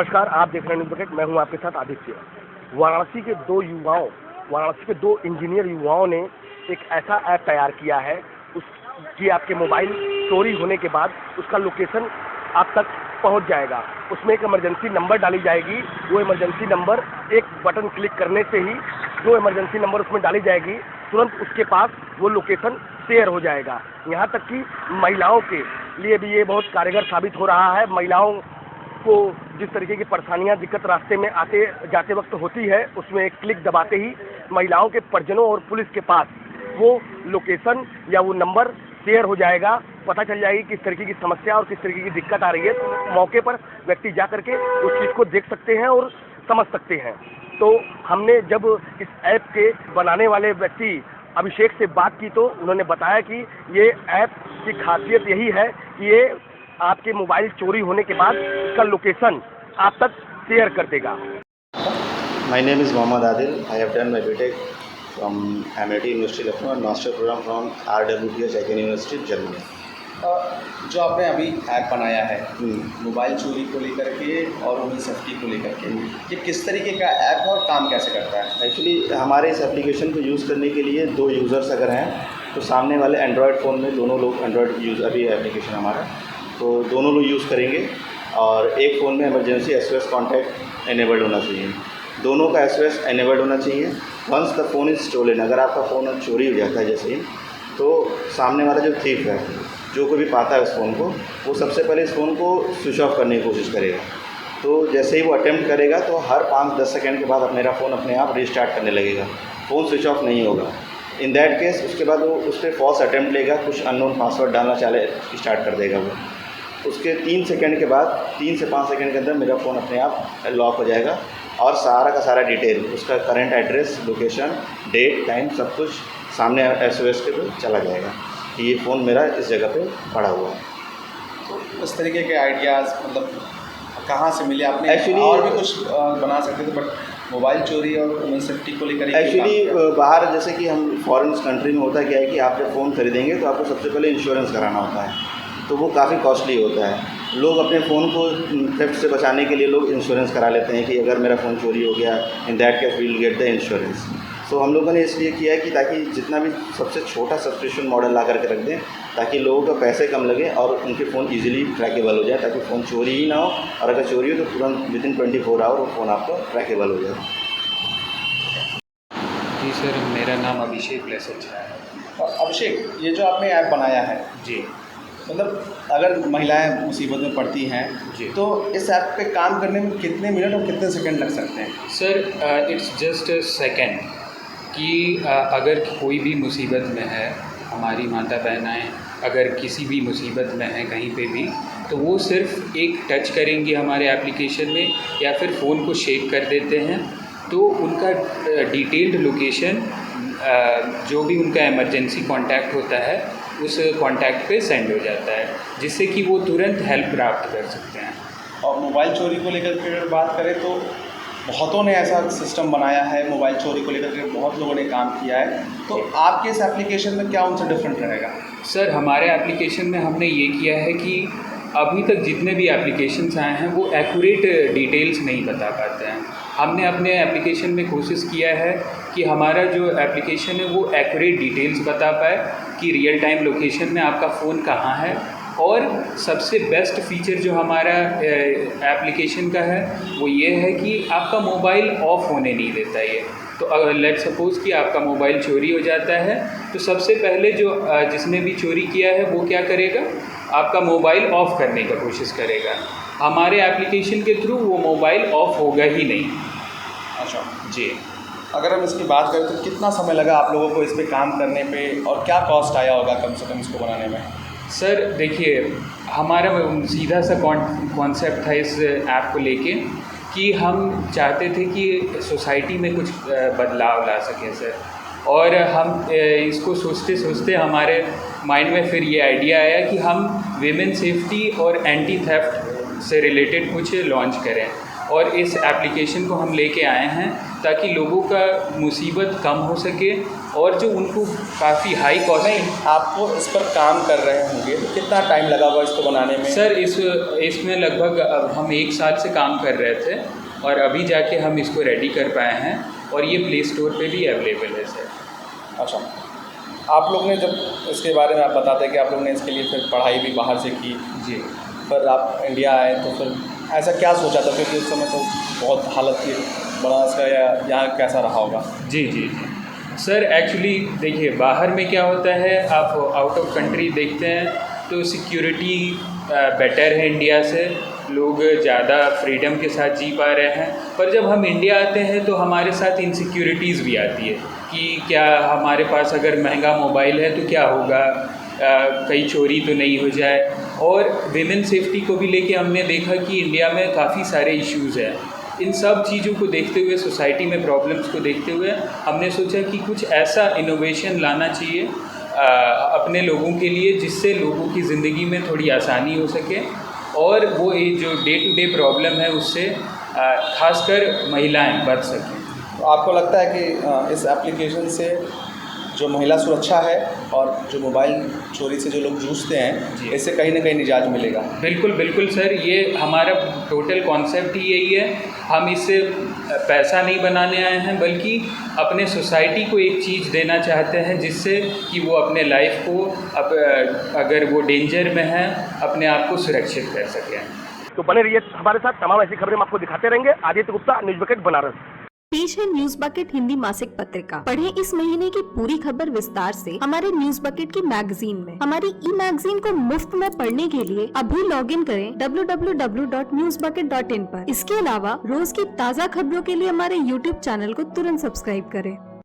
नमस्कार, आप देख रहे हैं न्यूज़ बकेट। मैं हूं आपके साथ आदित्य। वाराणसी के दो इंजीनियर युवाओं ने एक ऐसा ऐप तैयार किया है कि आपके मोबाइल चोरी होने के बाद उसका लोकेशन आप तक पहुंच जाएगा। उसमें एक इमरजेंसी नंबर डाली जाएगी। वो इमरजेंसी नंबर एक बटन क्लिक करने से ही जो इमरजेंसी नंबर उसमें डाली जाएगी, तुरंत उसके पास वो लोकेशन शेयर हो जाएगा। यहाँ तक कि महिलाओं के लिए भी ये बहुत कारगर साबित हो रहा है। महिलाओं को जिस तरीके की परेशानियां, दिक्कत रास्ते में आते जाते वक्त होती है, उसमें एक क्लिक दबाते ही महिलाओं के परिजनों और पुलिस के पास वो लोकेशन या वो नंबर शेयर हो जाएगा। पता चल जाएगी किस तरीके की समस्या और किस तरीके की दिक्कत आ रही है। तो मौके पर व्यक्ति जा करके उस चीज़ को देख सकते हैं और समझ सकते हैं। तो हमने जब इस ऐप के बनाने वाले व्यक्ति अभिषेक से बात की तो उन्होंने बताया कि ये ऐप की खासियत यही है कि ये आपके मोबाइल चोरी होने के बाद इसका लोकेशन आप तक शेयर कर देगा। My name is Mohammad Adil. I have done my BTech from MIT University Lucknow and Master Program from RWTH Icahn University, Germany. जो आपने अभी ऐप बनाया है मोबाइल चोरी को लेकर के और उनकी सेफ्टी को लेकर के, ये किस तरीके का ऐप है और काम कैसे करता है? एक्चुअली हमारे इस एप्लीकेशन को यूज़ करने के लिए दो यूज़र्स अगर हैं तो सामने वाले एंड्रॉयड फ़ोन में दोनों लोग एंड्रॉयड यूज़ अभी एप्लीकेशन हमारा तो दोनों लोग यूज़ करेंगे और एक फ़ोन में इमरजेंसी SOS कॉन्टैक्ट एनेबल्ड होना चाहिए। दोनों का SOS एनेबल्ड होना चाहिए। Once the phone is stolen, अगर आपका फ़ोन चोरी हो जाता है जैसे ही, तो सामने वाला जो थीफ है, जो कोई भी पाता है उस फ़ोन को, वो सबसे पहले इस फ़ोन को स्विच ऑफ करने की कोशिश करेगा। तो जैसे ही वो अटेम्प्ट करेगा तो हर 5-10 सेकेंड के बाद मेरा फ़ोन अपने आप रिस्टार्ट करने लगेगा। फ़ोन स्विच ऑफ नहीं होगा। इन दैट केस उसके बाद वो उस पर फॉल्स अटेम्प्ट लेगा, कुछ अननोन पासवर्ड डालना चाहे स्टार्ट कर देगा वो। उसके 3 सेकंड के बाद 3 से 5 सेकंड के अंदर मेरा फ़ोन अपने आप लॉक हो जाएगा और सारा का सारा डिटेल, उसका current address, location, date, time, सब कुछ सामने SOS के थ्रू चला जाएगा कि ये फ़ोन मेरा इस जगह पे पड़ा हुआ है। तो इस तरीके के आइडियाज़ मतलब कहाँ से मिले आपने? Actually, और भी कुछ बना सकते थे, बट मोबाइल चोरी और उनकी सेफ्टी को लेकर एक्चुअली बाहर जैसे कि हम फॉरेन कंट्री में होता क्या है कि आप जब फ़ोन खरीदेंगे तो आपको सबसे पहले इंश्योरेंस कराना होता है, तो वो काफ़ी कॉस्टली होता है। लोग अपने फ़ोन को थेफ्ट से बचाने के लिए लोग इंश्योरेंस करा लेते हैं कि अगर मेरा फ़ोन चोरी हो गया, in that case we will get the insurance. तो हम लोगों ने इसलिए किया है कि ताकि जितना भी सबसे छोटा सब्सक्रिप्शन मॉडल ला करके रख दें ताकि लोगों का पैसे कम लगे और उनके फ़ोन ईजिली ट्रैकेबल हो जाए, ताकि फ़ोन चोरी ही ना हो, और अगर चोरी हो तो तुरंत विदिन 24 आवर वो फ़ोन आपका ट्रैकेबल हो जाए। जी सर, मेरा नाम अभिषेक लेसच है। अभिषेक, ये जो आपने ऐप बनाया है जी, मतलब अगर महिलाएं मुसीबत में पड़ती हैं जी, तो इस ऐप पे काम करने में कितने मिनट और कितने सेकंड लग सकते हैं? Sir it's just a second कि अगर कोई भी मुसीबत में है, हमारी माता बहनाएं अगर किसी भी मुसीबत में हैं कहीं पे भी, तो वो सिर्फ एक टच करेंगी हमारे एप्लीकेशन में या फिर फ़ोन को शेक कर देते हैं, तो उनका डिटेल्ड लोकेशन जो भी उनका इमरजेंसी कॉन्टैक्ट होता है उस कॉन्टैक्ट पे सेंड हो जाता है, जिससे कि वो तुरंत हेल्प प्राप्त कर सकते हैं। और मोबाइल चोरी को लेकर के अगर बात करें तो बहुतों ने ऐसा सिस्टम बनाया है, मोबाइल चोरी को लेकर के बहुत लोगों ने काम किया है, तो आपके इस एप्लीकेशन में क्या उनसे डिफरेंट रहेगा? सर, हमारे एप्लीकेशन में हमने ये किया है कि अभी तक जितने भी एप्लीकेशंस आए हैं वो एक्यूरेट डिटेल्स नहीं बता पाते हैं। हमने अपने एप्लीकेशन में कोशिश किया है कि हमारा जो एप्लीकेशन है वो एक्यूरेट डिटेल्स बता पाए कि रियल टाइम लोकेशन में आपका फ़ोन कहाँ है। और सबसे बेस्ट फीचर जो हमारा एप्लीकेशन का है वो ये है कि आपका मोबाइल ऑफ़ होने नहीं देता ये। तो अगर लेट सपोज़ कि आपका मोबाइल चोरी हो जाता है तो सबसे पहले जो जिसने भी चोरी किया है वो क्या करेगा, आपका मोबाइल ऑफ़ करने का कोशिश करेगा। हमारे एप्लीकेशन के थ्रू वो मोबाइल ऑफ़ होगा ही नहीं। अच्छा जी, अगर हम इसकी बात करें तो कितना समय लगा आप लोगों को इस पे काम करने पे और क्या कॉस्ट आया होगा कम से कम इसको बनाने में? सर देखिए, हमारा सीधा सा कॉन्सेप्ट था इस ऐप को लेके कि हम चाहते थे कि सोसाइटी में कुछ बदलाव ला सकें सर। और हम इसको सोचते सोचते हमारे माइंड में फिर ये आइडिया आया कि हम विमेन सेफ्टी और एंटी थेफ्ट से रिलेटेड कुछ लॉन्च करें, और इस एप्लीकेशन को हम लेके आए हैं ताकि लोगों का मुसीबत कम हो सके और जो उनको काफ़ी हाई कॉस्ट। नहीं, आपको इस पर काम कर रहे होंगे तो कितना टाइम लगा हुआ इसको बनाने में? सर इसमें लगभग हम 1 साल से काम कर रहे थे और अभी जाके हम इसको रेडी कर पाए हैं और ये प्ले स्टोर पे भी अवेलेबल है सर। अच्छा, आप लोग ने जब इसके बारे में आप बताते हैं कि आप लोग ने इसके लिए फिर पढ़ाई भी बाहर से की जी, पर आप इंडिया आए तो फिर ऐसा क्या सोचा था? क्योंकि उस समय तो बहुत हालत थी बनारस का, या यहाँ कैसा रहा होगा? जी जी जी सर, एक्चुअली देखिए बाहर में क्या होता है, आप आउट ऑफ कंट्री देखते हैं तो सिक्योरिटी बेटर है इंडिया से, लोग ज़्यादा फ्रीडम के साथ जी पा रहे हैं। पर जब हम इंडिया आते हैं तो हमारे साथ इनसिक्योरिटीज़ भी आती है कि क्या हमारे पास अगर महंगा मोबाइल है तो क्या होगा, कहीं चोरी तो नहीं हो जाए। और विमेन सेफ्टी को भी लेके हमने देखा कि इंडिया में काफ़ी सारे इश्यूज़ हैं। इन सब चीज़ों को देखते हुए, सोसाइटी में प्रॉब्लम्स को देखते हुए हमने सोचा कि कुछ ऐसा इनोवेशन लाना चाहिए अपने लोगों के लिए जिससे लोगों की ज़िंदगी में थोड़ी आसानी हो सके और वो ये जो डे टू डे प्रॉब्लम है उससे खासकर महिलाएं बच सकें। तो आपको लगता है कि इस एप्लीकेशन से जो महिला सुरक्षा है और जो मोबाइल चोरी से जो लोग जूझते हैं, इससे कहीं ना कहीं निजात मिलेगा? बिल्कुल बिल्कुल सर, ये हमारा टोटल कॉन्सेप्ट ही यही है। हम इससे पैसा नहीं बनाने आए हैं बल्कि अपने सोसाइटी को एक चीज़ देना चाहते हैं जिससे कि वो अपने लाइफ को अगर वो डेंजर में है अपने आप को सुरक्षित कर सकें। तो बने रहिए हमारे साथ, तमाम ऐसी खबरें हम आपको दिखाते रहेंगे। Aditya Gupta, news bucket, Banaras. पेश है न्यूज बकेट हिंदी मासिक पत्रिका। पढ़ें इस महीने की पूरी खबर विस्तार से हमारे न्यूज बकेट की मैगजीन में। हमारी ई मैगजीन को मुफ्त में पढ़ने के लिए अभी लॉग इन करें www.newsbucket.in पर। इसके अलावा रोज की ताज़ा खबरों के लिए हमारे YouTube चैनल को तुरंत सब्सक्राइब करें।